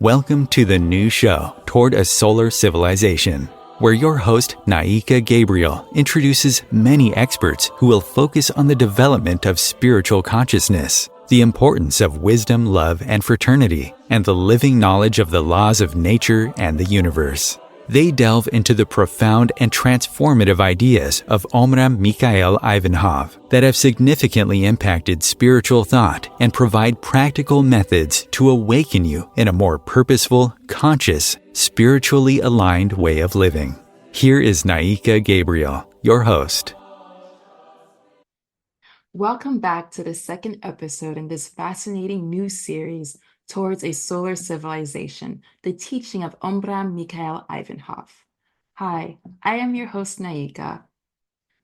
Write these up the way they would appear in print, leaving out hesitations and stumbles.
Welcome to the new show, Toward a Solar Civilization, where your host, Naika Gabriel, introduces many experts who will focus on the development of spiritual consciousness, the importance of wisdom, love, and fraternity, and the living knowledge of the laws of nature and the universe. They delve into the profound and transformative ideas of Omraam Ivanhoff that have significantly impacted spiritual thought and provide practical methods to awaken you in a more purposeful, conscious, spiritually aligned way of living. Here is Naika Gabriel, your host. Welcome back to the second episode in this fascinating new series, Towards a Solar Civilization, the teaching of Omraam Ivanhoff. Hi, I am your host, Naika.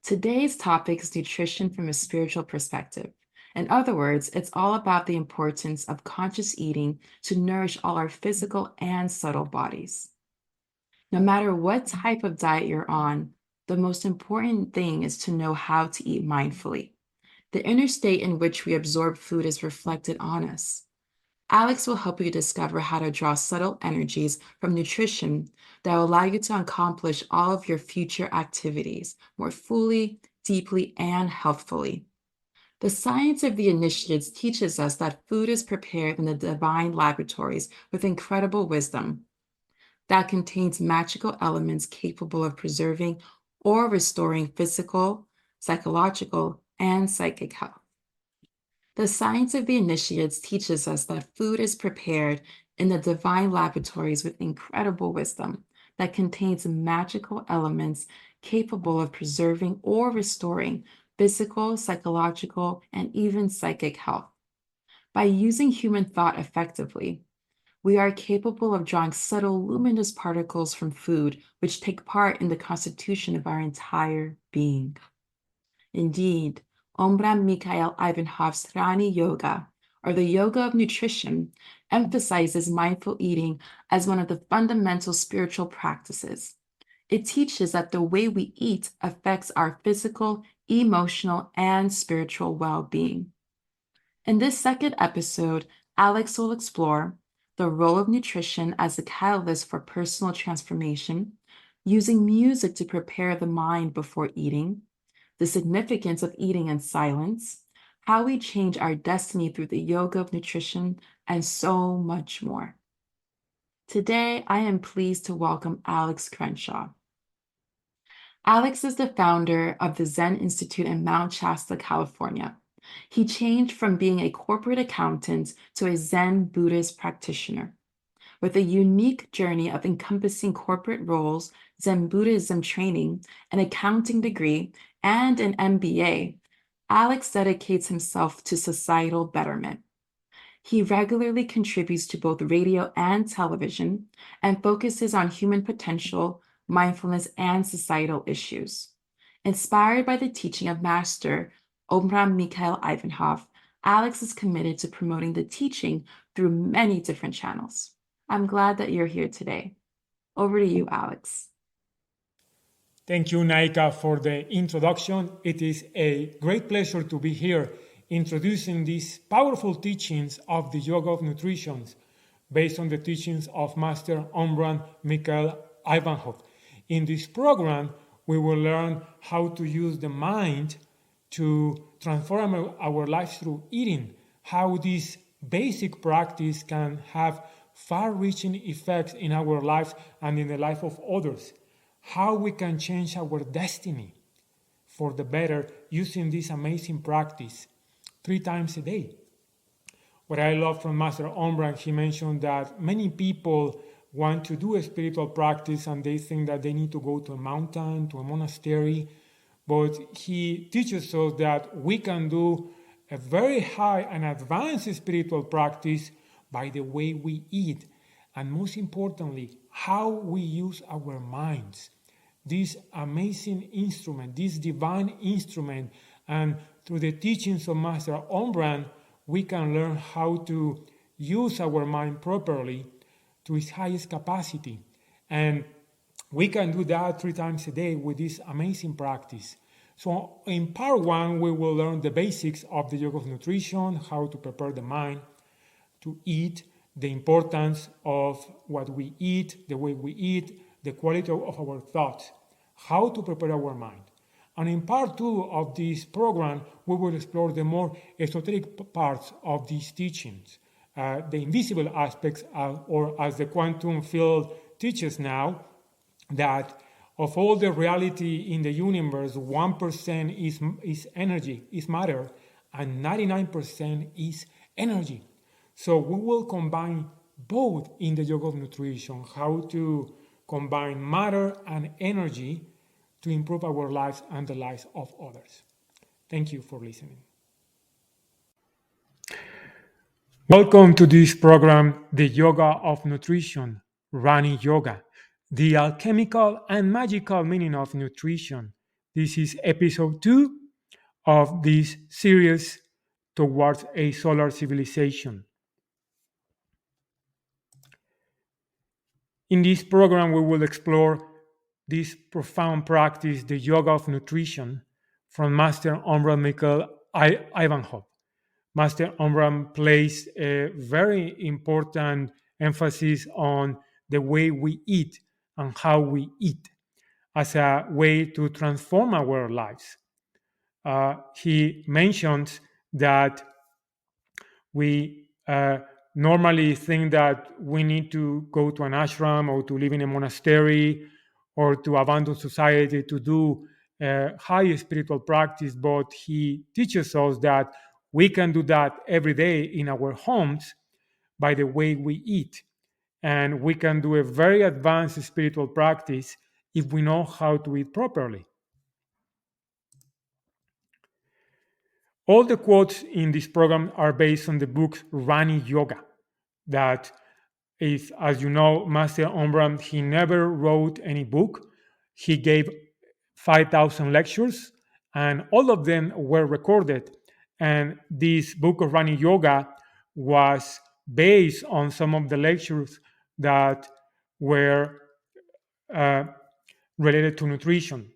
Today's topic is nutrition from a spiritual perspective. In other words, it's all about the importance of conscious eating to nourish all our physical and subtle bodies. No matter what type of diet you're on, the most important thing is to know how to eat mindfully. The inner state in which we absorb food is reflected on us. Alex will help you discover how to draw subtle energies from nutrition that will allow you to accomplish all of your future activities more fully, deeply, and healthfully. The science of the initiates teaches us that food is prepared in the divine laboratories with incredible wisdom that contains magical elements capable of preserving or restoring physical, psychological, and psychic health. The science of the initiates teaches us that food is prepared in the divine laboratories with incredible wisdom that contains magical elements capable of preserving or restoring physical, psychological, and even psychic health. By using human thought effectively, we are capable of drawing subtle luminous particles from food, which take part in the constitution of our entire being. Indeed, Omraam Ivanhoff's Rani Yoga, or the Yoga of Nutrition, emphasizes mindful eating as one of the fundamental spiritual practices. It teaches that the way we eat affects our physical, emotional, and spiritual well-being. In this second episode, Alex will explore the role of nutrition as a catalyst for personal transformation, using music to prepare the mind before eating, the significance of eating in silence, how we change our destiny through the yoga of nutrition, and so much more. Today, I am pleased to welcome Alex Crenshaw. Alex is the founder of the Zen Institute in Mount Shasta, California. He changed from being a corporate accountant to a Zen Buddhist practitioner. With a unique journey of encompassing corporate roles, Zen Buddhism training, an accounting degree, and an MBA, Alex dedicates himself to societal betterment. He regularly contributes to both radio and television and focuses on human potential, mindfulness, and societal issues. Inspired by the teaching of Master Omraam Ivanhoff, Alex is committed to promoting the teaching through many different channels. I'm glad that you're here today. Over to you, Alex. Thank you, Naika, for the introduction. It is a great pleasure to be here introducing these powerful teachings of the Yoga of Nutrition based on the teachings of Master Omraam Ivanhoff. In this program, we will learn how to use the mind to transform our lives through eating, how this basic practice can have far-reaching effects in our lives and in the life of others, how we can change our destiny for the better using this amazing practice 3 times a day. What I love from Master Omraam, he mentioned that many people want to do a spiritual practice and they think that they need to go to a mountain, to a monastery, but he teaches us that we can do a very high and advanced spiritual practice by the way we eat, and most importantly, how we use our minds. This amazing instrument, this divine instrument, and through the teachings of Master Omraam, we can learn how to use our mind properly to its highest capacity. And we can do that 3 times a day with this amazing practice. So in part 1, we will learn the basics of the Yoga of Nutrition, how to prepare the mind to eat, the importance of what we eat, the way we eat, the quality of our thoughts, how to prepare our mind. And in part two of this program, we will explore the more esoteric parts of these teachings, the invisible aspects, or as the quantum field teaches now, that of all the reality in the universe, 1% is energy, is matter, and 99% is energy. So we will combine both in the yoga of nutrition, how to combine matter and energy to improve our lives and the lives of others. Thank you for listening. Welcome to this program, The Yoga of Nutrition, Rani Yoga, the alchemical and magical meaning of nutrition. This is episode 2 of this series towards a solar civilization. In this program, we will explore this profound practice, the yoga of nutrition, from Master Omraam Mikhail Ivanhoff. Master Omraam places a very important emphasis on the way we eat and how we eat as a way to transform our lives. He mentions that we normally think that we need to go to an ashram or to live in a monastery or to abandon society to do high spiritual practice, but he teaches us that we can do that every day in our homes by the way we eat. And we can do a very advanced spiritual practice if we know how to eat properly. All the quotes in this program are based on the book Rani Yoga, that is, as you know, Master Omraam, he never wrote any book. He gave 5,000 lectures, and all of them were recorded. And this book of Rani Yoga was based on some of the lectures that were related to nutrition.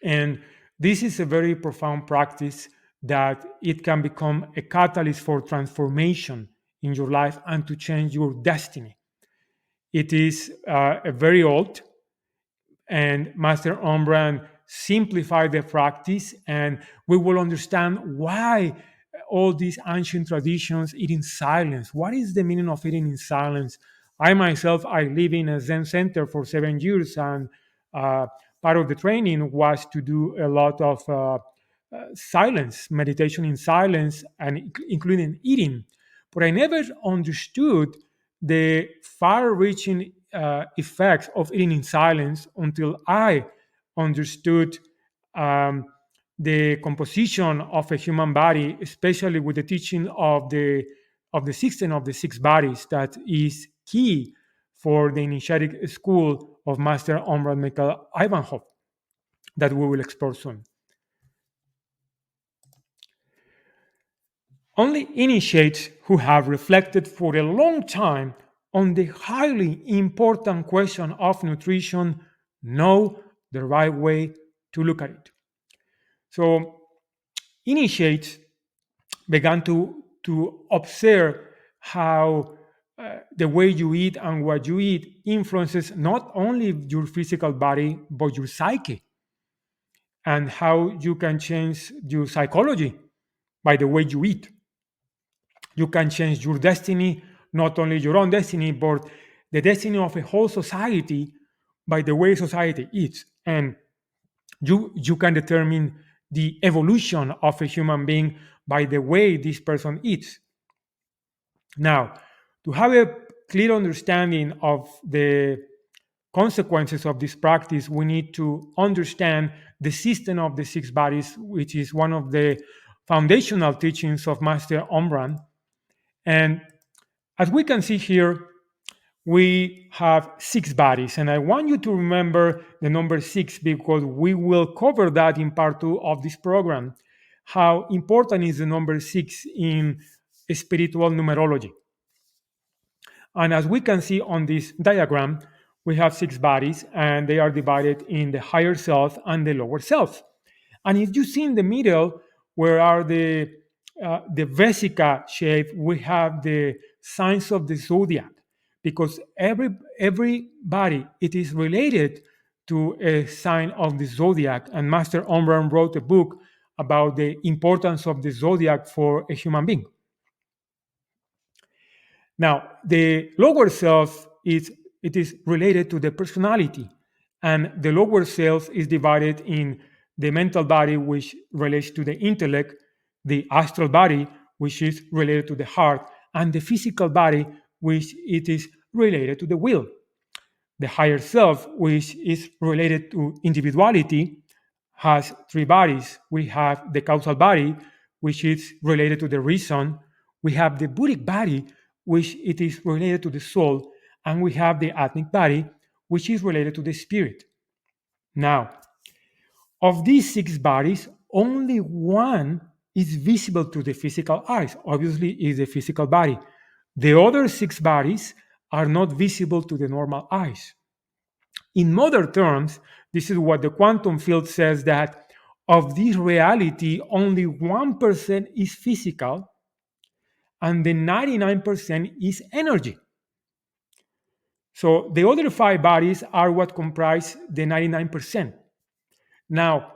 And this is a very profound practice that it can become a catalyst for transformation in your life and to change your destiny. It is very old, and Master Omraam simplified the practice, and we will understand why all these ancient traditions eat in silence. What is the meaning of eating in silence? I myself, I live in a Zen center for 7 years, and part of the training was to do a lot of silence, meditation in silence, and including eating. But I never understood the far-reaching effects of eating in silence until I understood the composition of a human body, especially with the teaching of the system of the six bodies, that is key for the initiatic school of Master Omraam Mikhail Ivanhoff, that we will explore soon. Only initiates who have reflected for a long time on the highly important question of nutrition know the right way to look at it. So, initiates began to observe how the way you eat and what you eat influences not only your physical body, but your psyche, and how you can change your psychology by the way you eat. You can change your destiny, not only your own destiny, but the destiny of a whole society by the way society eats. And you can determine the evolution of a human being by the way this person eats. Now, to have a clear understanding of the consequences of this practice, we need to understand the system of the six bodies, which is one of the foundational teachings of Master Omraam. And as we can see here, we have six bodies. And I want you to remember the number 6 because we will cover that in part 2 of this program. How important is the number 6 in spiritual numerology? And as we can see on this diagram, we have 6 bodies and they are divided in the higher self and the lower self. And if you see in the middle, where are the vesica shape, we have the signs of the zodiac, because everybody it is related to a sign of the zodiac. And Master Omraam wrote a book about the importance of the zodiac for a human being. Now, the lower self is related to the personality, and the lower self is divided in the mental body, which relates to the intellect, the astral body, which is related to the heart, and the physical body, which it is related to the will. The higher self, which is related to individuality, has three bodies. We have the causal body, which is related to the reason. We have the Buddhic body, which it is related to the soul. And we have the Atmic body, which is related to the spirit. Now, of these six bodies, only one is visible to the physical eyes. Obviously, is the physical body. The other six bodies are not visible to the normal eyes. In modern terms, this is what the quantum field says, that of this reality, only 1% is physical and the 99% is energy. So the other five bodies are what comprise the 99%. Now,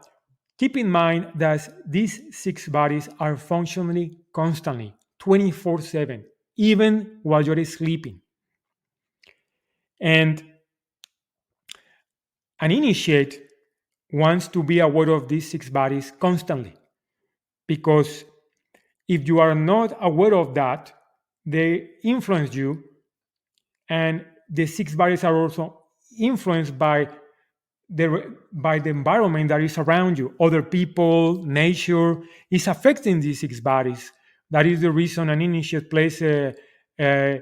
keep in mind that these six bodies are functionally constantly, 24/7, even while you're sleeping. And an initiate wants to be aware of these six bodies constantly, because if you are not aware of that, they influence you, and the six bodies are also influenced by the environment that is around you. Other people, nature is affecting these six bodies. That is the reason an initiate places a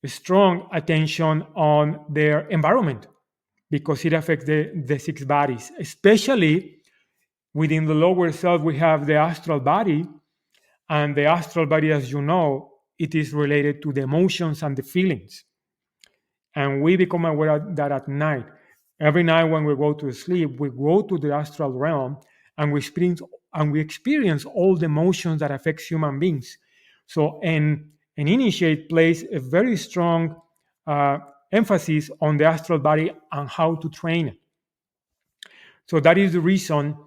strong attention on their environment, because it affects the six bodies. Especially within the lower self, we have the astral body, and the astral body, as you know, it is related to the emotions and the feelings. And we become aware of that at night. Every night when we go to sleep, we go to the astral realm, and we experience all the emotions that affect human beings. So an initiate places a very strong emphasis on the astral body and how to train it. So that is the reason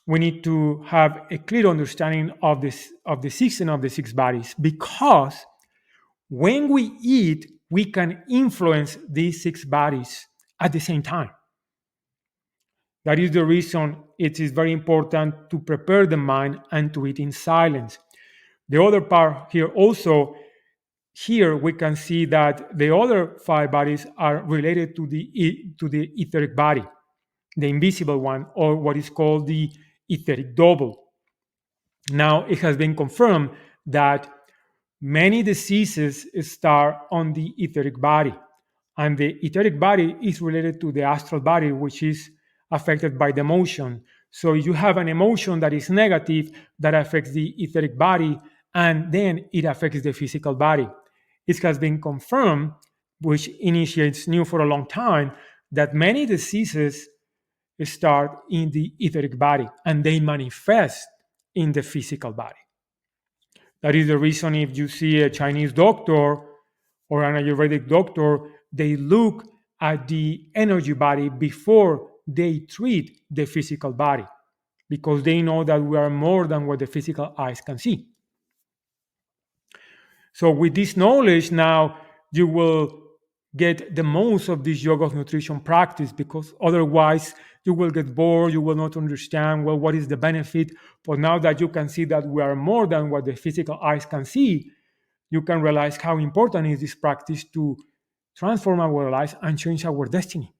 we need to have a clear understanding of the system of the six bodies, because when we eat, we can influence these six bodies at the same time. That is the reason it is very important to prepare the mind and to eat in silence. The other part here also, here we can see that the other five bodies are related to the etheric body, the invisible one, or what is called the etheric double. Now, it has been confirmed that many diseases start on the etheric body, and the etheric body is related to the astral body, which is affected by the emotion. So you have an emotion that is negative that affects the etheric body, and then it affects the physical body. It has been confirmed, which initiates knew for a long time, that many diseases start in the etheric body and they manifest in the physical body. That is the reason if you see a Chinese doctor or an Ayurvedic doctor, they look at the energy body before they treat the physical body, because they know that we are more than what the physical eyes can see. So with this knowledge now, you will get the most of this yoga of nutrition practice, because otherwise you will get bored, you will not understand, well, what is the benefit? But now that you can see that we are more than what the physical eyes can see, you can realize how important is this practice to transform our lives and change our destiny.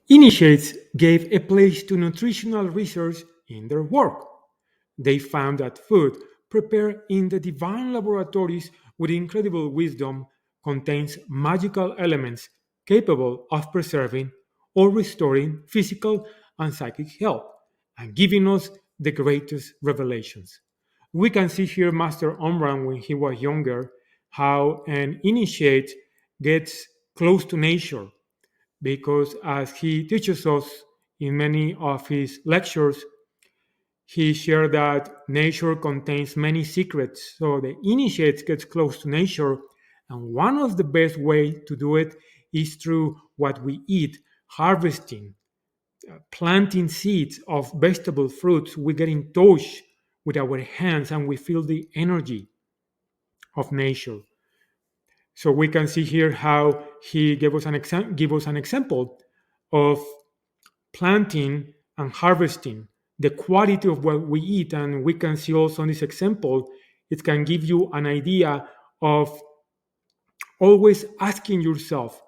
Initiates gave a place to nutritional research in their work. They found that food prepared in the divine laboratories with incredible wisdom contains magical elements capable of preserving or restoring physical and psychic health and giving us the greatest revelations. We can see here Master Omraam when he was younger, how an initiate gets close to nature, because as he teaches us in many of his lectures, he shared that nature contains many secrets. So the initiates gets close to nature, and one of the best ways to do it is through what we eat, harvesting, planting seeds of vegetable fruits. We get in touch with our hands and we feel the energy of nature. So we can see here how he give us an example of planting and harvesting, the quality of what we eat. And we can see also in this example, it can give you an idea of always asking yourself,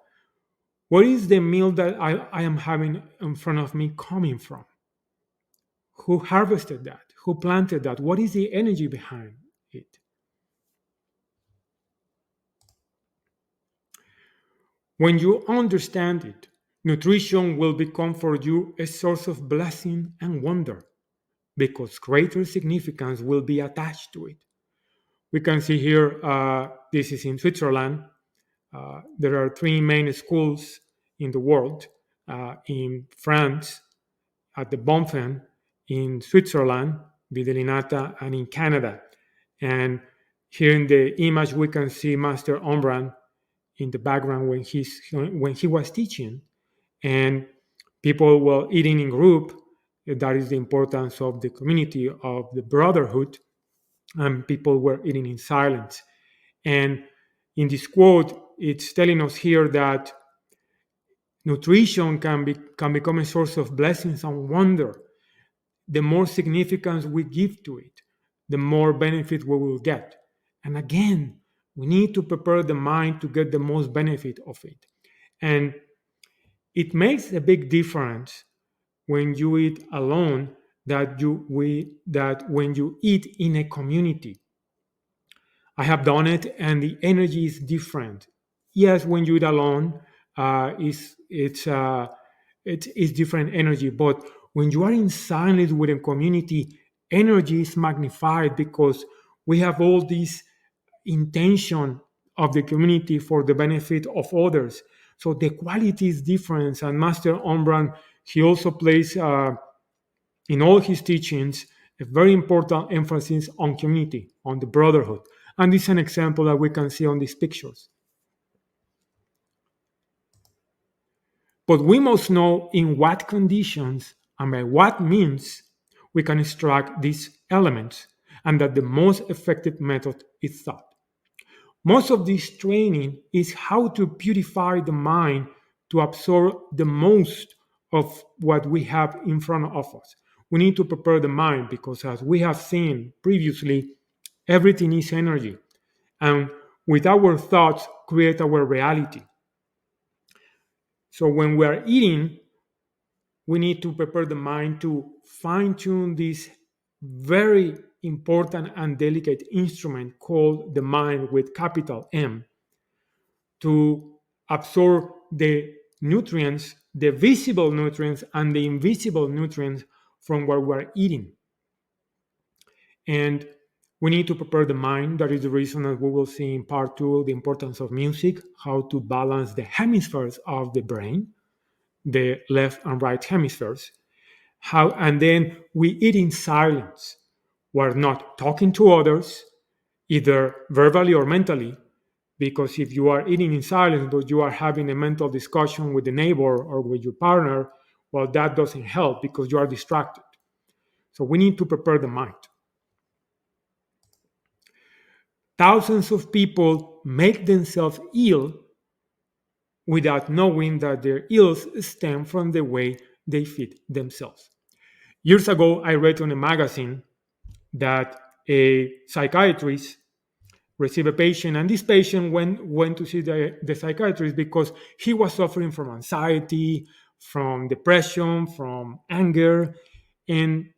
where is the meal that I am having in front of me coming from? Who harvested that? Who planted that? What is the energy behind it? When you understand it, nutrition will become for you a source of blessing and wonder because greater significance will be attached to it. We can see here, this is in Switzerland. There are three main schools in the world, in France, at the Bonfen, in Switzerland, Videlinata, and in Canada. And here in the image, we can see Master Omraam in the background when he was teaching, and people were eating in group. That is the importance of the community of the brotherhood, and people were eating in silence. And in this quote, it's telling us here that nutrition can become a source of blessings and wonder. The more significance we give to it, the more benefit we will get. And again, we need to prepare the mind to get the most benefit of it. And it makes a big difference when you eat alone that when you eat in a community. I have done it, and the energy is different. Yes, when you eat alone, it's different energy. But when you are in silence with a community, energy is magnified because we have all this intention of the community for the benefit of others. So the quality is different. And Master Omraam, he also plays in all his teachings a very important emphasis on community, on the brotherhood. And this is an example that we can see on these pictures. But we must know in what conditions and by what means we can extract these elements, and that the most effective method is thought. Most of this training is how to purify the mind to absorb the most of what we have in front of us. We need to prepare the mind because, as we have seen previously, everything is energy. And with our thoughts, create our reality. So when we are eating, we need to prepare the mind to fine tune this very important and delicate instrument called the mind with capital M, to absorb the nutrients, the visible nutrients and the invisible nutrients from what we're eating. And we need to prepare the mind. That is the reason that we will see in part 2 the importance of music, how to balance the hemispheres of the brain, the left and right hemispheres. And then we eat in silence. We're not talking to others, either verbally or mentally, because if you are eating in silence but you are having a mental discussion with the neighbor or with your partner, well, that doesn't help because you are distracted. So we need to prepare the mind. Thousands of people make themselves ill without knowing that their ills stem from the way they feed themselves. Years ago, I read on a magazine that a psychiatrist received a patient, and this patient went to see the psychiatrist because he was suffering from anxiety, from depression, from anger. And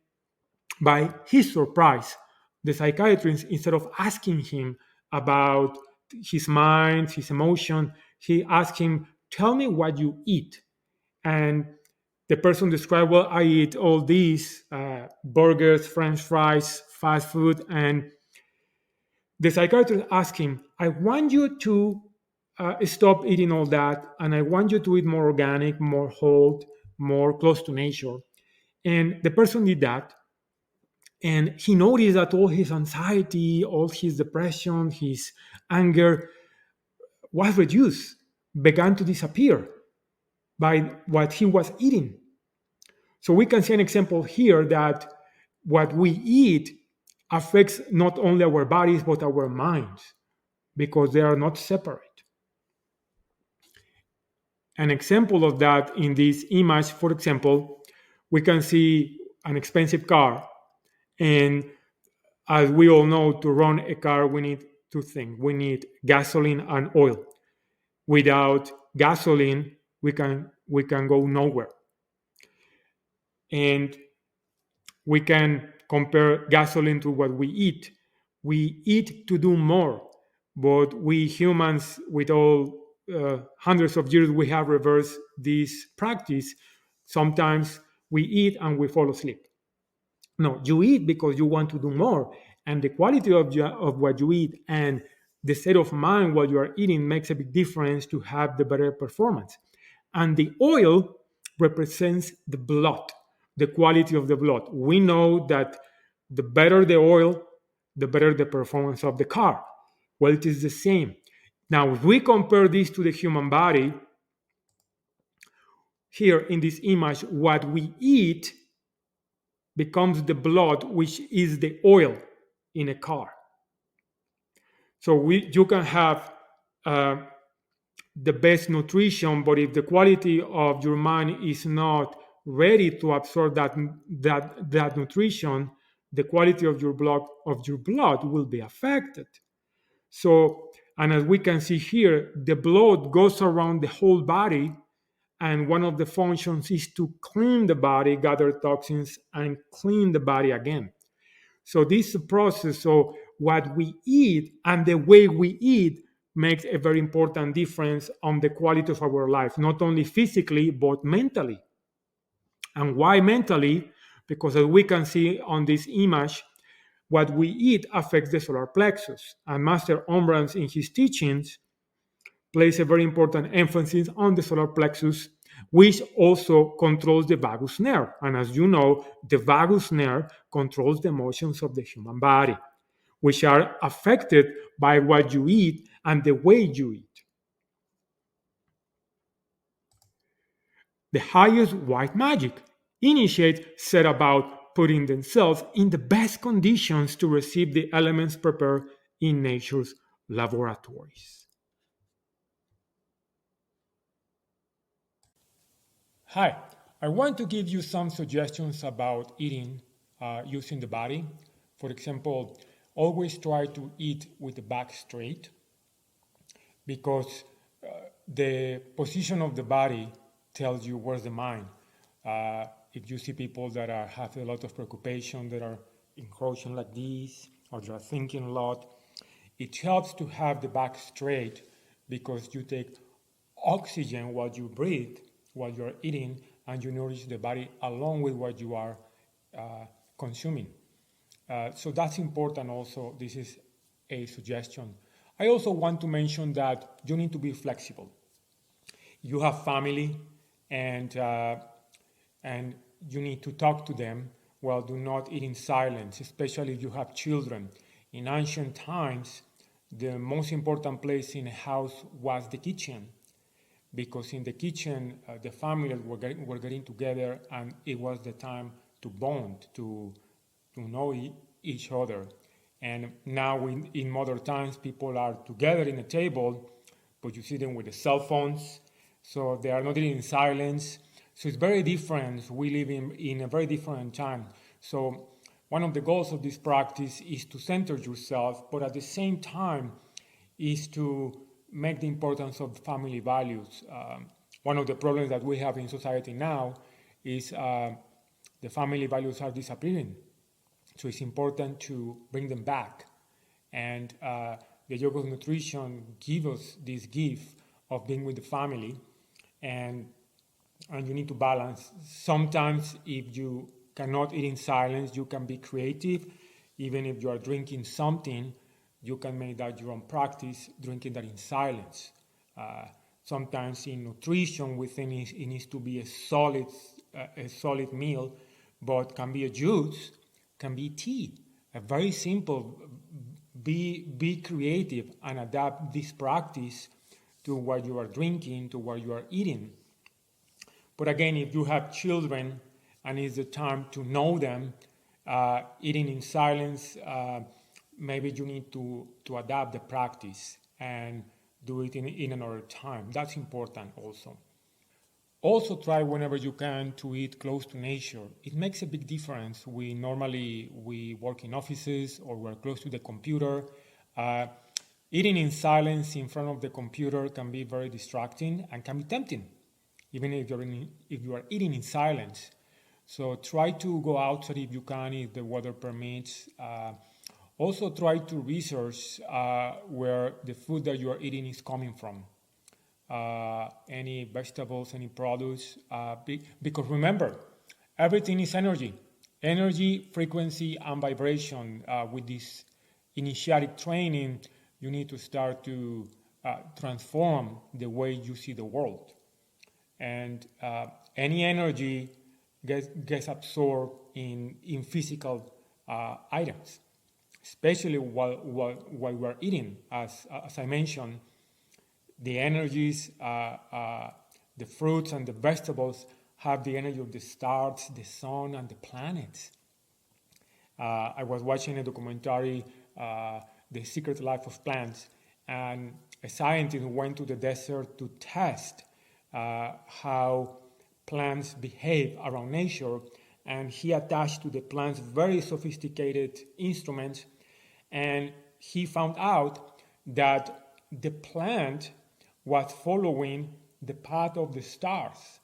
by his surprise, the psychiatrist, instead of asking him about his mind, his emotion, he asked him, "Tell me what you eat." And the person described, "Well, I eat all these burgers, French fries, fast food." And the psychiatrist asked him, "I want you to stop eating all that, and I want you to eat more organic, more whole, more close to nature." And the person did that. And he noticed that all his anxiety, all his depression, his anger was reduced, began to disappear by what he was eating. So we can see an example here that what we eat affects not only our bodies but our minds, because they are not separate. An example of that in this image, for example, we can see an expensive car. And as we all know, to run a car, we need two things. We need gasoline and oil. Without gasoline, we can go nowhere. And we can compare gasoline to what we eat. We eat to do more, but we humans, with all hundreds of years, we have reversed this practice. Sometimes we eat and we fall asleep. No, you eat because you want to do more, and the quality of what you eat and the state of mind while you are eating makes a big difference to have the better performance. And the oil represents the blood, the quality of the blood. We know that the better the oil, the better the performance of the car. Well, it is the same. Now, if we compare this to the human body, here in this image, what we eat becomes the blood, which is the oil in a car. So you can have the best nutrition, but if the quality of your mind is not ready to absorb that nutrition, the quality of your blood will be affected. So, and as we can see here, the blood goes around the whole body, and one of the functions is to clean the body, gather toxins, and clean the body again. So this process, so what we eat and the way we eat makes a very important difference on the quality of our life, not only physically, but mentally. And why mentally? Because as we can see on this image, what we eat affects the solar plexus. And Master Omraam, in his teachings, places a very important emphasis on the solar plexus, which also controls the vagus nerve. And as you know, the vagus nerve controls the emotions of the human body, which are affected by what you eat and the way you eat. The highest white magic initiates set about putting themselves in the best conditions to receive the elements prepared in nature's laboratories. Hi, I want to give you some suggestions about eating using the body. For example, always try to eat with the back straight, because the position of the body tells you where's the mind. If you see people that have a lot of preoccupation, that are encroaching like this, or they are thinking a lot, it helps to have the back straight, because you take oxygen while you breathe, while you're eating, and you nourish the body along with what you are consuming. So that's important also. This is a suggestion. I also want to mention that you need to be flexible. You have family, and you need to talk to them. Well, do not eat in silence, especially if you have children. In ancient times, the most important place in a house was the kitchen, because in the kitchen, the families were getting together, and it was the time to bond, to know each other. And now in modern times, people are together in a table, but you see them with the cell phones, so they are not eating in silence. So it's very different. We live in a very different time. So one of the goals of this practice is to center yourself, but at the same time is to make the importance of family values. One of the problems that we have in society now is the family values are disappearing. So it's important to bring them back. And the Yoga of Nutrition gives us this gift of being with the family. And you need to balance. Sometimes if you cannot eat in silence, you can be creative. Even if you are drinking something, you can make that your own practice, drinking that in silence. Sometimes in nutrition, we think it needs to be a solid meal, but can be a juice, can be tea. A very simple, be creative and adapt this practice to what you are drinking, to what you are eating. But again, if you have children and it's the time to know them, eating in silence, maybe you need to adapt the practice and do it in another time. That's important also. Also try whenever you can to eat close to nature. It makes a big difference. We work in offices or we're close to the computer. Eating in silence in front of the computer can be very distracting and can be tempting, even if you are eating in silence. So try to go outside if you can, if the weather permits. Also try to research where the food that you are eating is coming from. Any vegetables, any produce, because remember, everything is energy, frequency, and vibration. With this initiatic training, you need to start to transform the way you see the world. And any energy gets absorbed in physical items, especially while we're eating. As I mentioned, the energies, the fruits and the vegetables have the energy of the stars, the sun, and the planets. I was watching a documentary, The Secret Life of Plants, and a scientist went to the desert to test how plants behave around nature, and he attached to the plants very sophisticated instruments, and he found out that the plant was following the path of the stars.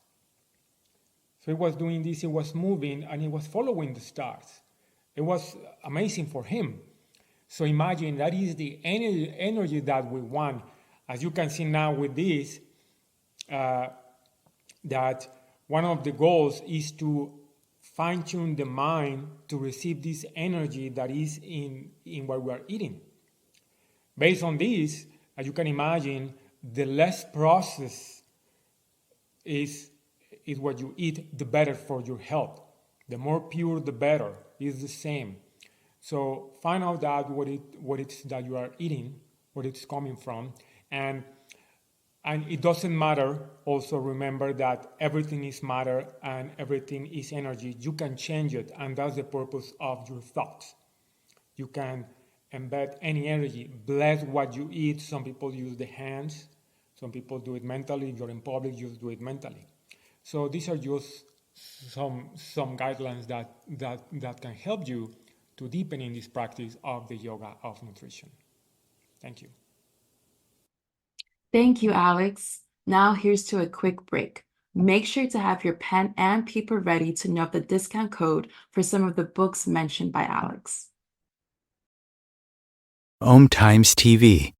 So it was doing this, it was moving, and it was following the stars. It was amazing for him. So imagine that is the energy that we want. As you can see now with this, that one of the goals is to fine-tune the mind to receive this energy that is in what we are eating. Based on this, as you can imagine, the less processed is what you eat, the better for your health. The more pure, the better. It's the same. So find out that what it's that you are eating, where it's coming from, and it doesn't matter. Also remember that everything is matter and everything is energy. You can change it, and that's the purpose of your thoughts. You can embed any energy. Bless what you eat. Some people use the hands. Some people do it mentally. If you're in public, you do it mentally. So these are just some guidelines that can help you to deepen in this practice of the yoga of nutrition. Thank you. Thank you, Alex. Now here's to a quick break. Make sure to have your pen and paper ready to note the discount code for some of the books mentioned by Alex. Om Times TV.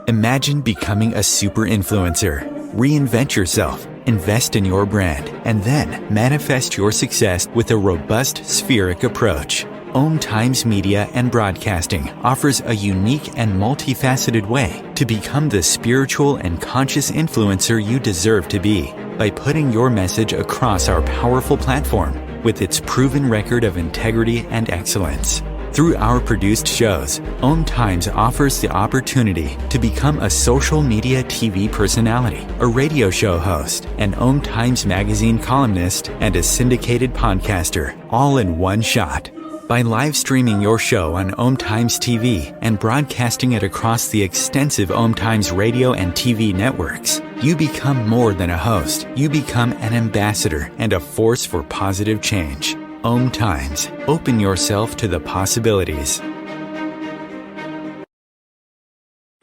Imagine becoming a super influencer. Reinvent yourself, invest in your brand, and then manifest your success with a robust spheric approach. Om Times Media and Broadcasting offers a unique and multifaceted way to become the spiritual and conscious influencer you deserve to be by putting your message across our powerful platform with its proven record of integrity and excellence. Through our produced shows, Om Times offers the opportunity to become a social media TV personality, a radio show host, an Om Times magazine columnist, and a syndicated podcaster, all in one shot. By live streaming your show on Om Times TV and broadcasting it across the extensive Om Times radio and TV networks, you become more than a host. You become an ambassador and a force for positive change. Om Times. Open yourself to the possibilities.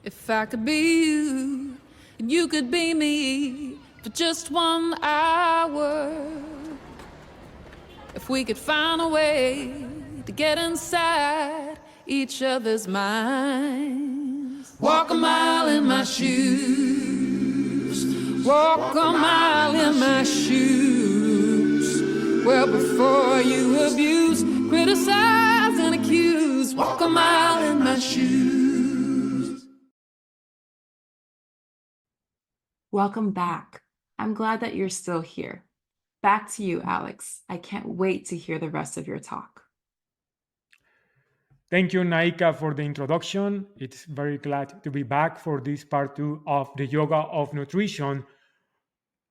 If I could be you, and you could be me for just 1 hour. If we could find a way to get inside each other's minds. Walk a mile in my shoes. Walk a mile in my shoes. Well, before you abuse, criticize, and accuse. Walk a mile in my shoes. Welcome back. I'm glad that you're still here. Back to you, Alex. I can't wait to hear the rest of your talk. Thank you, Naika, for the introduction. It's very glad to be back for this part 2 of the Yoga of Nutrition.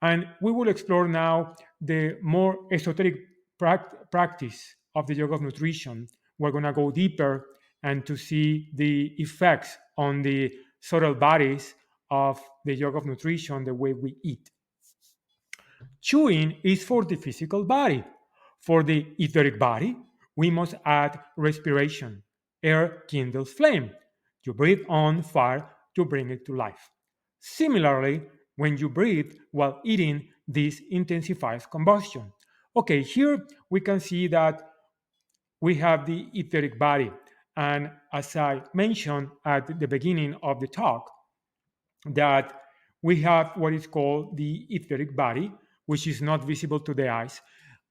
And we will explore now the more esoteric practice of the Yoga of Nutrition. We're going to go deeper and to see the effects on the subtle bodies of the Yoga of Nutrition, the way we eat. Chewing is for the physical body. For the etheric body, we must add respiration. Air kindles flame. You breathe on fire to bring it to life. Similarly, when you breathe while eating, this intensifies combustion. Okay, here we can see that we have the etheric body. And as I mentioned at the beginning of the talk, that we have what is called the etheric body, which is not visible to the eyes,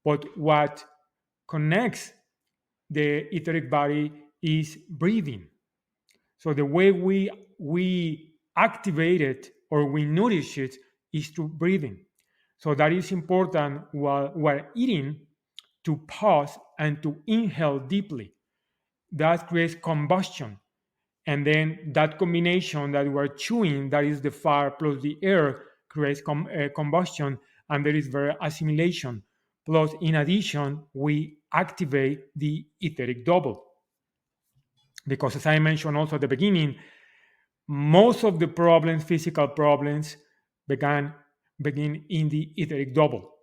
but what connects the etheric body is breathing. So the way we activate it or we nourish it is through breathing. So that is important while we're eating, to pause and to inhale deeply. That creates combustion. And then that combination that we're chewing, that is the fire plus the air, creates combustion, and there is very assimilation. Plus, in addition, we activate the etheric double. Because as I mentioned also at the beginning, most of the problems, physical problems, begin in the etheric double.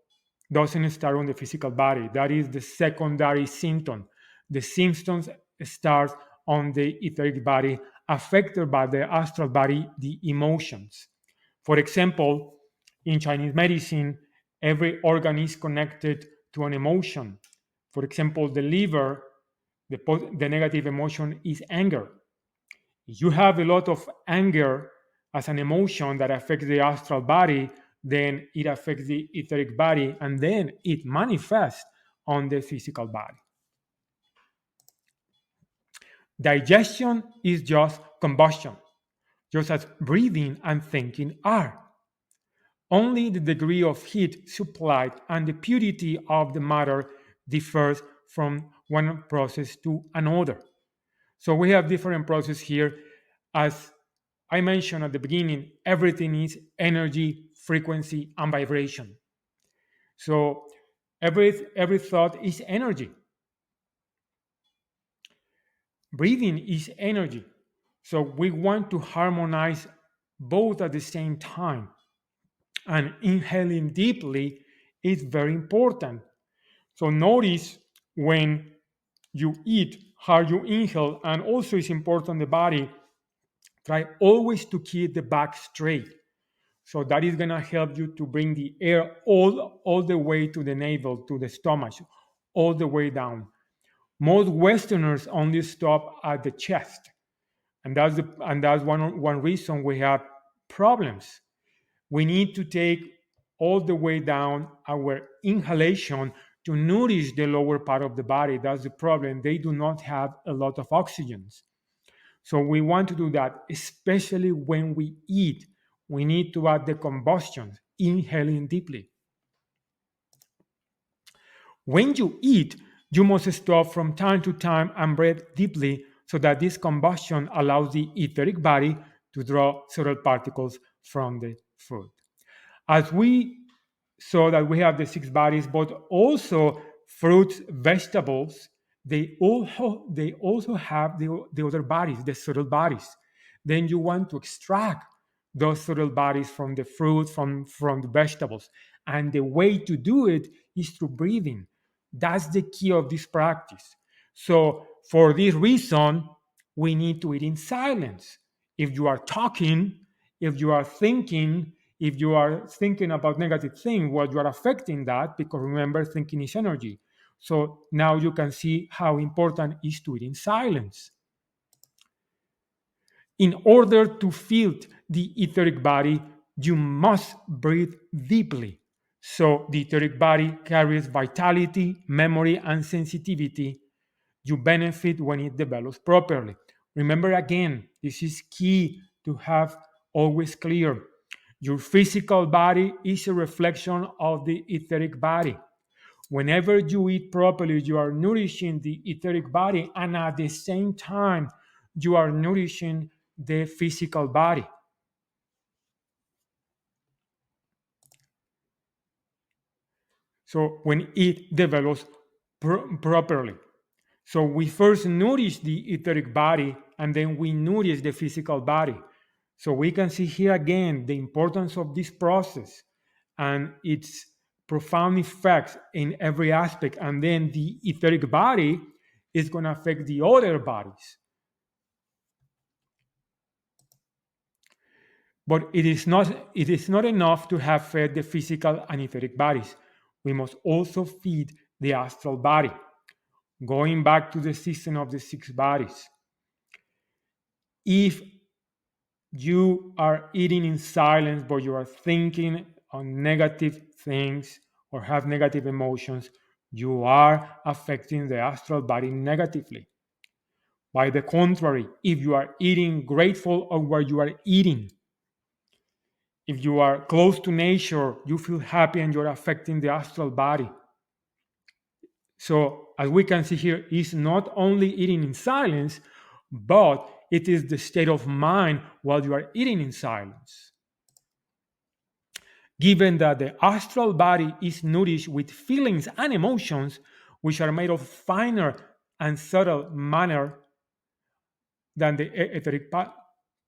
Doesn't start on the physical body. That is the secondary symptom. The symptoms start on the etheric body, affected by the astral body, the emotions. For example, in Chinese medicine, every organ is connected to an emotion. For example, the liver, the negative emotion is anger. If you have a lot of anger as an emotion that affects the astral body, then it affects the etheric body, and then it manifests on the physical body. Digestion is just combustion, just as breathing and thinking are. Only the degree of heat supplied and the purity of the matter differs from one process to another. So we have different processes here. As I mentioned at the beginning, everything is energy, frequency, and vibration. So every thought is energy. Breathing is energy. So we want to harmonize both at the same time. And inhaling deeply is very important. So notice when you eat how you inhale, and also it's important the body. Try always to keep the back straight. So that is going to help you to bring the air all the way to the navel, to the stomach, all the way down. Most Westerners only stop at the chest. And that's one reason we have problems. We need to take all the way down our inhalation to nourish the lower part of the body. That's the problem. They do not have a lot of oxygen. So we want to do that, especially when we eat. We need to add the combustion, inhaling deeply. When you eat, you must stop from time to time and breathe deeply so that this combustion allows the etheric body to draw subtle particles from the food. As we saw that we have the six bodies, but also fruits, vegetables, they also have the other bodies, the subtle bodies. Then you want to extract those subtle bodies from the fruit, from the vegetables. And the way to do it is through breathing. That's the key of this practice. So for this reason, we need to eat in silence. If you are talking, if you are thinking, if you are thinking about negative things, well, you are affecting that, because remember, thinking is energy. So now you can see how important it is to eat in silence. In order to feel the etheric body, you must breathe deeply. So the etheric body carries vitality, memory, and sensitivity. You benefit when it develops properly. Remember again, this is key to have always clear. Your physical body is a reflection of the etheric body. Whenever you eat properly, you are nourishing the etheric body, and at the same time, you are nourishing the physical body. So when it develops properly. So we first nourish the etheric body, and then we nourish the physical body. So we can see here again the importance of this process and its profound effects in every aspect. And then the etheric body is going to affect the other bodies. But it is not enough to have fed the physical and etheric bodies. We must also feed the astral body, going back to the system of the six bodies. If you are eating in silence, but you are thinking on negative things or have negative emotions, you are affecting the astral body negatively. By the contrary, if you are eating grateful of what you are eating, if you are close to nature, you feel happy and you're affecting the astral body. So, as we can see here, it's not only eating in silence, but it is the state of mind while you are eating in silence. Given that the astral body is nourished with feelings and emotions, which are made of finer and subtle matter than the etheric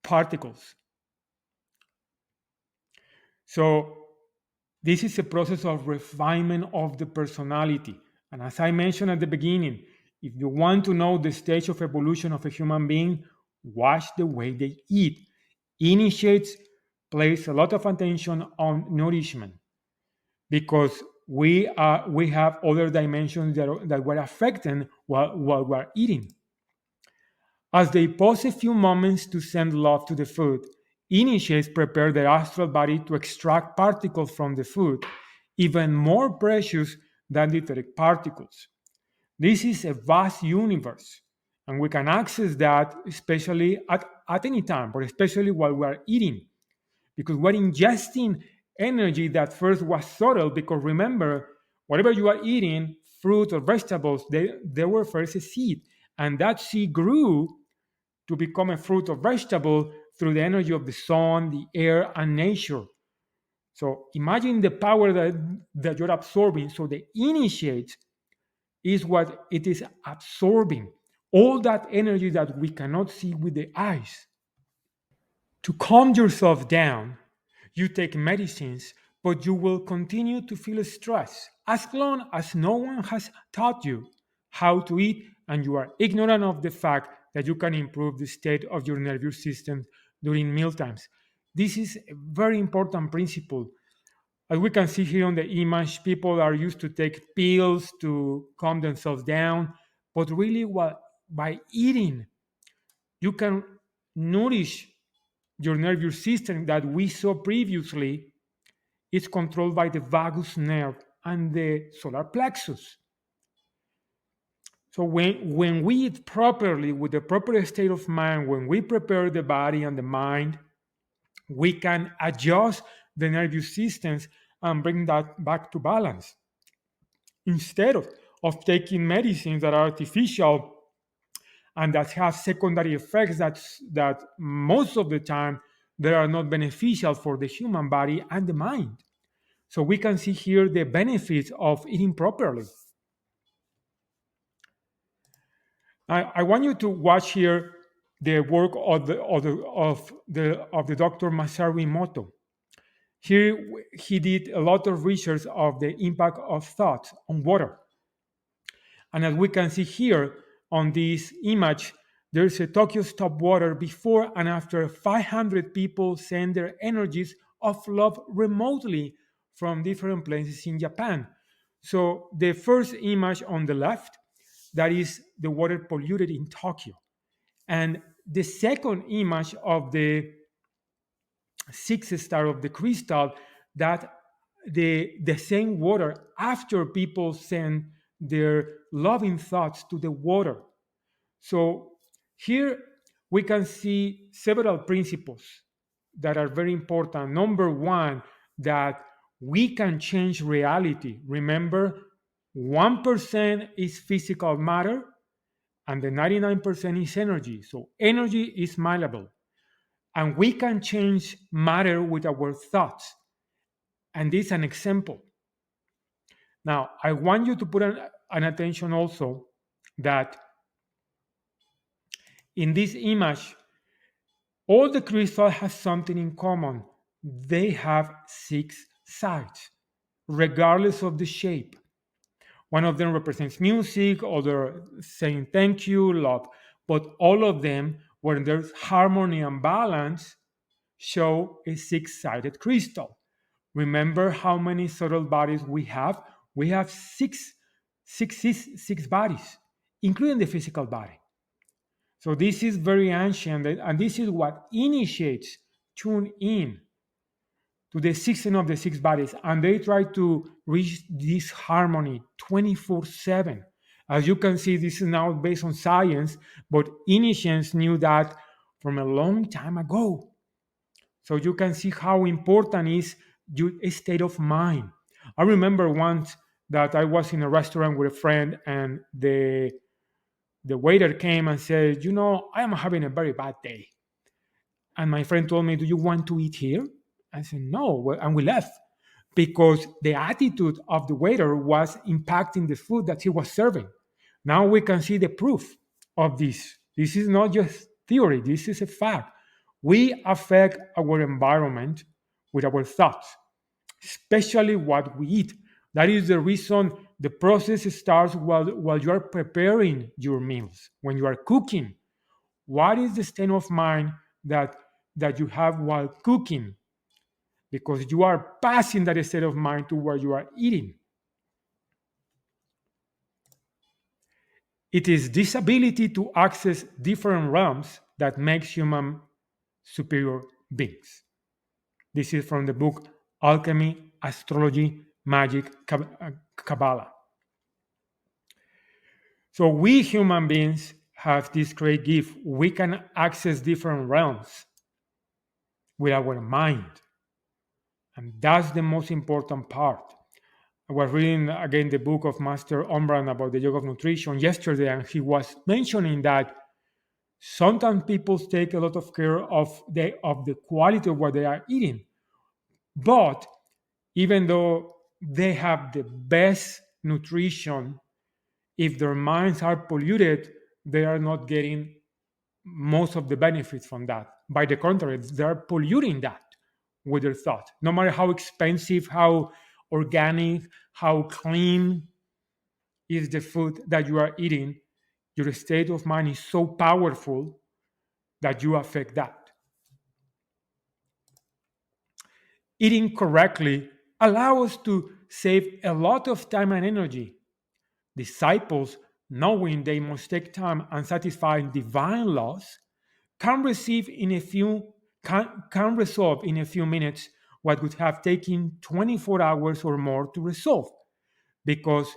particles. So, this is a process of refinement of the personality. And as I mentioned at the beginning, if you want to know the stage of evolution of a human being, watch the way they eat. Initiates place a lot of attention on nourishment, because we have other dimensions that were affected while we're eating. As they pause a few moments to send love to the food, initiates prepare the astral body to extract particles from the food, even more precious than the etheric particles. This is a vast universe, and we can access that especially at any time, but especially while we are eating, because we're ingesting energy that first was subtle. Because remember, whatever you are eating, fruit or vegetables, they were first a seed, and that seed grew to become a fruit or vegetable through the energy of the sun, the air, and nature. So imagine the power that you're absorbing. So the initiate is what it is absorbing, all that energy that we cannot see with the eyes. To calm yourself down, you take medicines, but you will continue to feel stress as long as no one has taught you how to eat and you are ignorant of the fact that you can improve the state of your nervous system during mealtimes. This is a very important principle. As we can see here on the image, people are used to take pills to calm themselves down, but really, by eating, you can nourish your nervous system that we saw previously. Is controlled by the vagus nerve and the solar plexus. So when we eat properly with the proper state of mind, when we prepare the body and the mind, we can adjust the nervous systems and bring that back to balance. Instead of taking medicines that are artificial and that have secondary effects that most of the time they are not beneficial for the human body and the mind. So we can see here the benefits of eating properly. I want you to watch here the work of the Dr. Masaru Emoto. Here he did a lot of research of the impact of thought on water. And as we can see here on this image, there's a Tokyo Stop Water before and after 500 people send their energies of love remotely from different places in Japan. So the first image on the left, that is the water polluted in Tokyo. And the second image of the sixth star of the crystal, that the same water after people send their loving thoughts to the water. So here we can see several principles that are very important. Number one, that we can change reality. Remember, 1% is physical matter and the 99% is energy. So energy is malleable and we can change matter with our thoughts. And this is an example. Now, I want you to put an attention also that in this image, all the crystals have something in common. They have 6 sides, regardless of the shape. One of them represents music, other saying thank you, love. But all of them, when there's harmony and balance, show a 6-sided crystal. Remember how many subtle bodies we have? We have six bodies, including the physical body. So this is very ancient, and this is what initiates tune in to the system of the 6 bodies, and they try to reach this harmony 24/7. As you can see, this is now based on science, but initiates knew that from a long time ago. So you can see how important is a state of mind. I remember once that I was in a restaurant with a friend, and the waiter came and said, I am having a very bad day. And my friend told me, do you want to eat here? I said, no. And we left because the attitude of the waiter was impacting the food that he was serving. Now we can see the proof of this. This is not just theory, this is a fact. We affect our environment with our thoughts, especially what we eat. That is the reason the process starts while you are preparing your meals, when you are cooking. What is the state of mind that you have while cooking? Because you are passing that state of mind to where you are eating. It is this ability to access different realms that makes human superior beings. This is from the book Alchemy, Astrology, Magic, Kabbalah. So we human beings have this great gift. We can access different realms with our mind. And that's the most important part. I was reading again the book of Master Omraam about the yoga of nutrition yesterday, and he was mentioning that sometimes people take a lot of care of the quality of what they are eating. But even though they have the best nutrition, if their minds are polluted, they are not getting most of the benefits from that. By the contrary, they are polluting that with their thought. No matter how expensive, how organic, how clean is the food that you are eating, your state of mind is so powerful that you affect that. Eating correctly allows us to save a lot of time and energy. Disciples, knowing they must take time and satisfy divine laws, can resolve in a few minutes what would have taken 24 hours or more to resolve, because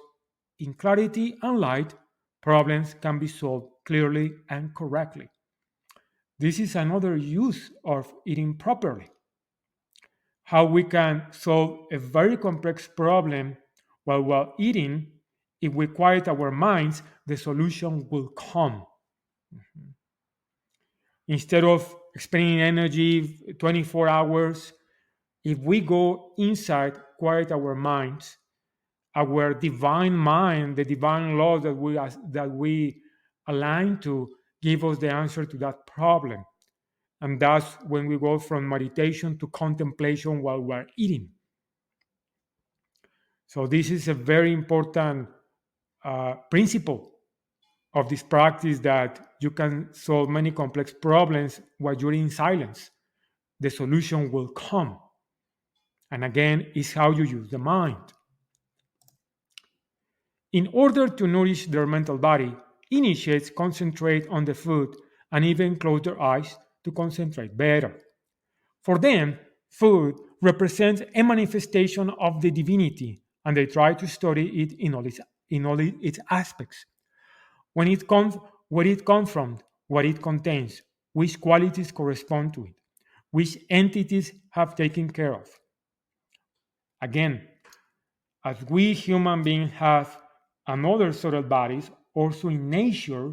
in clarity and light, problems can be solved clearly and correctly. This is another use of eating properly. How we can solve a very complex problem while eating. If we quiet our minds, the solution will come. Instead of expending energy 24 hours, if we go inside, quiet our minds, our divine mind, the divine law that we align to, give us the answer to that problem. And that's when we go from meditation to contemplation while we're eating. So this is a very important principle of this practice that you can solve many complex problems while you're in silence. The solution will come. And again, it's how you use the mind. In order to nourish their mental body, initiates concentrate on the food and even close their eyes to concentrate better. For them, food represents a manifestation of the divinity, and they try to study it in all its aspects. When it comes, where it comes from, what it contains, which qualities correspond to it, which entities have taken care of. Again, as we human beings have another subtle bodies, also in nature,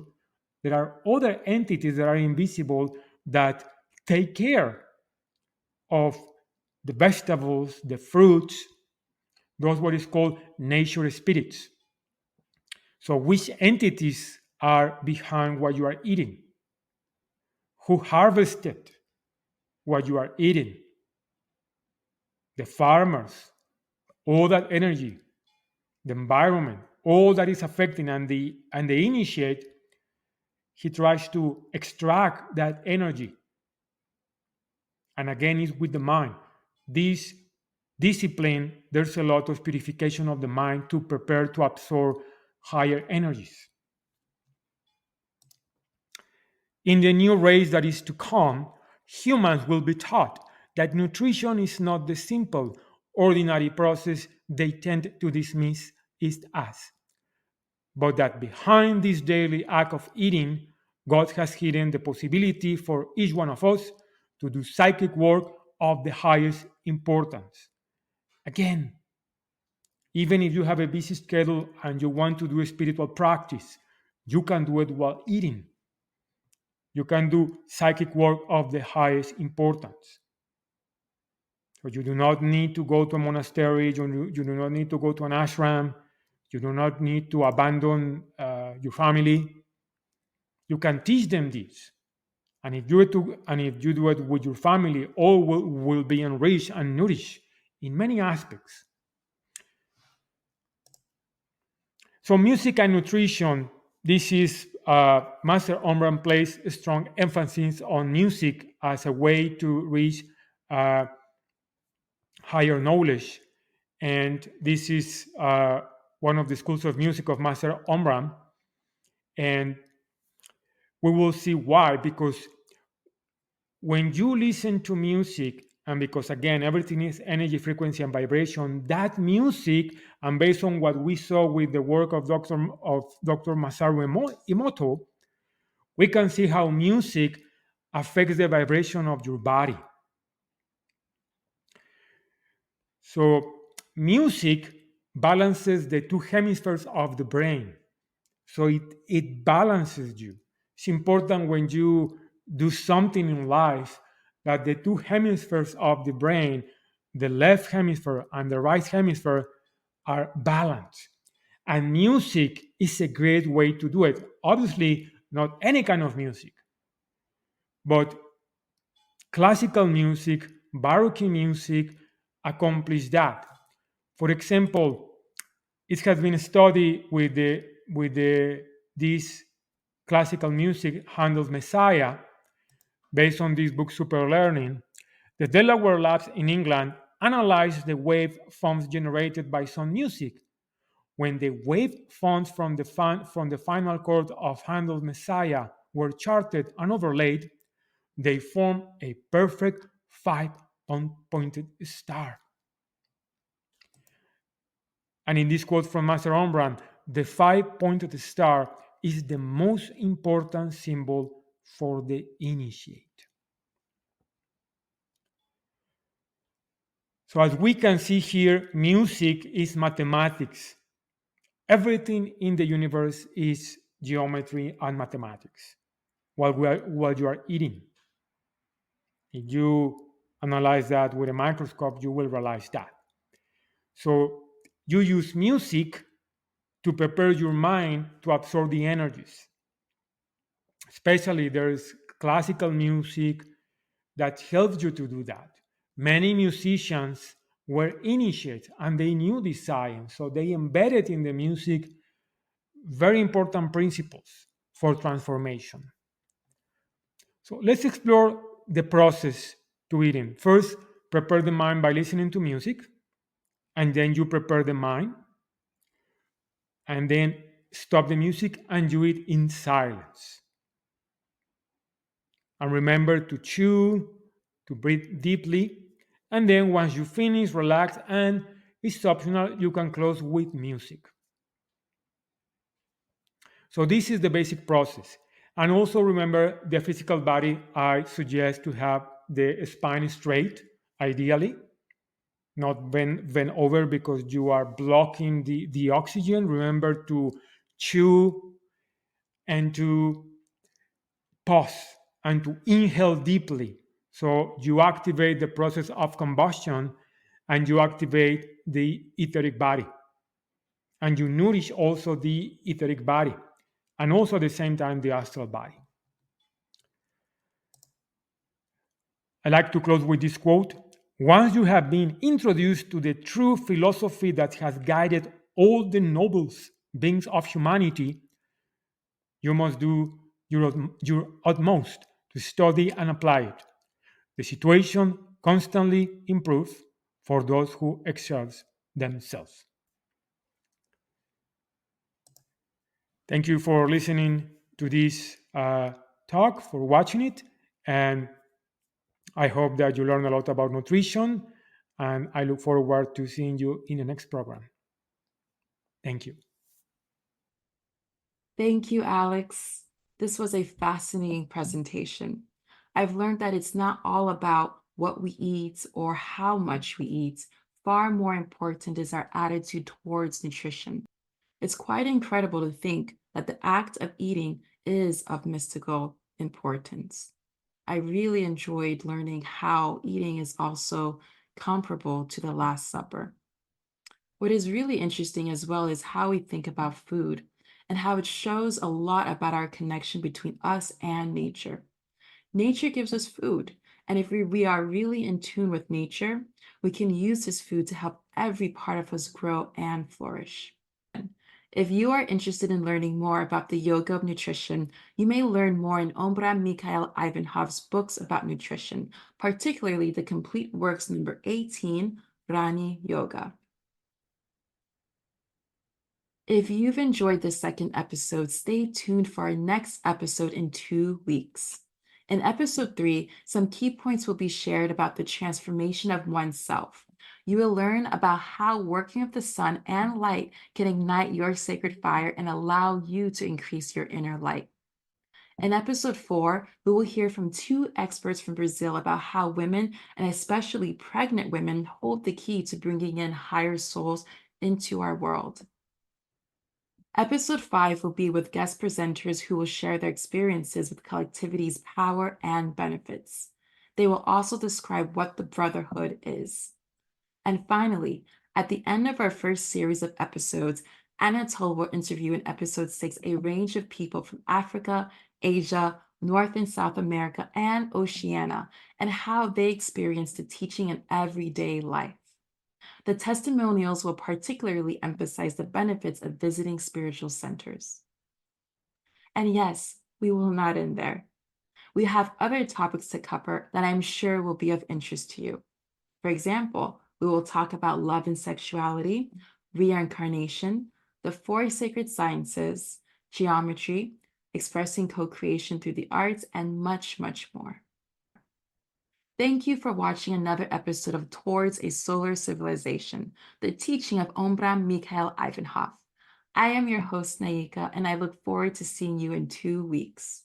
there are other entities that are invisible that take care of the vegetables, the fruits, those what is called nature spirits. So which entities are behind what you are eating? Who harvested what you are eating? The farmers, all that energy, the environment, all that is affecting, and the initiate, he tries to extract that energy. And again, it's with the mind. This discipline, there's a lot of purification of the mind to prepare to absorb higher energies. In the new race that is to come, humans will be taught that nutrition is not the simple, ordinary process they tend to dismiss it as, but that behind this daily act of eating, God has hidden the possibility for each one of us to do psychic work of the highest importance. Again, even if you have a busy schedule and you want to do a spiritual practice, you can do it while eating. You can do psychic work of the highest importance. So you do not need to go to a monastery, you do not need to go to an ashram, you do not need to abandon your family. You can teach them this. And if you do it with your family, all will be enriched and nourished in many aspects. So music and nutrition, this is Master Omraam places a strong emphasis on music as a way to reach higher knowledge. And this is one of the schools of music of Master Omraam. And we will see why, because when you listen to music, and because again, everything is energy, frequency, and vibration, that music, and based on what we saw with the work of Dr. Masaru Emoto, we can see how music affects the vibration of your body. So music balances the two hemispheres of the brain. So it balances you. It's important when you do something in life that the two hemispheres of the brain, the left hemisphere and the right hemisphere, are balanced. And music is a great way to do it. Obviously, not any kind of music, but classical music, Baroque music accomplish that. For example, it has been studied with this classical music, Handel's Messiah, based on this book Super Learning. The Delaware Labs in England analyzed the wave forms generated by some music. When the wave forms from the final chord of Handel's Messiah were charted and overlaid, they form a perfect five-pointed star. And in this quote from Master Omraam, the five-pointed star is the most important symbol for the initiate. So as we can see here, music is mathematics. Everything in the universe is geometry and mathematics while you are eating. If you analyze that with a microscope, you will realize that. So you use music to prepare your mind to absorb the energies. Especially there is classical music that helps you to do that. Many musicians were initiated and they knew this science, so they embedded in the music very important principles. for transformation. So let's explore the process to eating. First, prepare the mind by listening to music, and then you prepare the mind, and then stop the music and you eat in silence. And remember to chew, to breathe deeply, and then once you finish, relax, and it's optional, you can close with music. So this is the basic process. And also remember the physical body, I suggest to have the spine straight, ideally, not bend over because you are blocking the oxygen. Remember to chew and to pause and to inhale deeply. So you activate the process of combustion and you activate the etheric body. And you nourish also the etheric body and also at the same time the astral body. I like to close with this quote. Once you have been introduced to the true philosophy that has guided all the nobles beings of humanity, you must do your utmost to study and apply it. The situation constantly improves for those who exert themselves. Thank you for listening to this talk, for watching it, and I hope that you learn a lot about nutrition, and I look forward to seeing you in the next program. Thank you. Thank you, Alex. This was a fascinating presentation. I've learned that it's not all about what we eat or how much we eat. Far more important is our attitude towards nutrition. It's quite incredible to think that the act of eating is of mystical importance. I really enjoyed learning how eating is also comparable to the Last Supper. What is really interesting as well is how we think about food and how it shows a lot about our connection between us and nature. Nature gives us food, and if we are really in tune with nature, we can use this food to help every part of us grow and flourish. If you are interested in learning more about the yoga of nutrition, you may learn more in Omraam Mikhail Ivanhov's books about nutrition, particularly the complete works number 18, Rani Yoga. If you've enjoyed this second episode, stay tuned for our next episode in 2 weeks. In episode 3, some key points will be shared about the transformation of oneself. You will learn about how working with the sun and light can ignite your sacred fire and allow you to increase your inner light. In episode 4, we will hear from 2 experts from Brazil about how women, and especially pregnant women, hold the key to bringing in higher souls into our world. Episode 5 will be with guest presenters who will share their experiences with collectivity's power and benefits. They will also describe what the Brotherhood is. And finally, at the end of our first series of episodes, Anatole will interview in episode 6 a range of people from Africa, Asia, North and South America, and Oceania, and how they experience the teaching in everyday life. The testimonials will particularly emphasize the benefits of visiting spiritual centers. And yes, we will not end there. We have other topics to cover that I'm sure will be of interest to you. For example, we will talk about love and sexuality, reincarnation, the 4 sacred sciences, geometry, expressing co-creation through the arts, and much, much more. Thank you for watching another episode of Towards a Solar Civilization, the teaching of Omraam Mikhail Ivanhov. I am your host, Naika, and I look forward to seeing you in 2 weeks.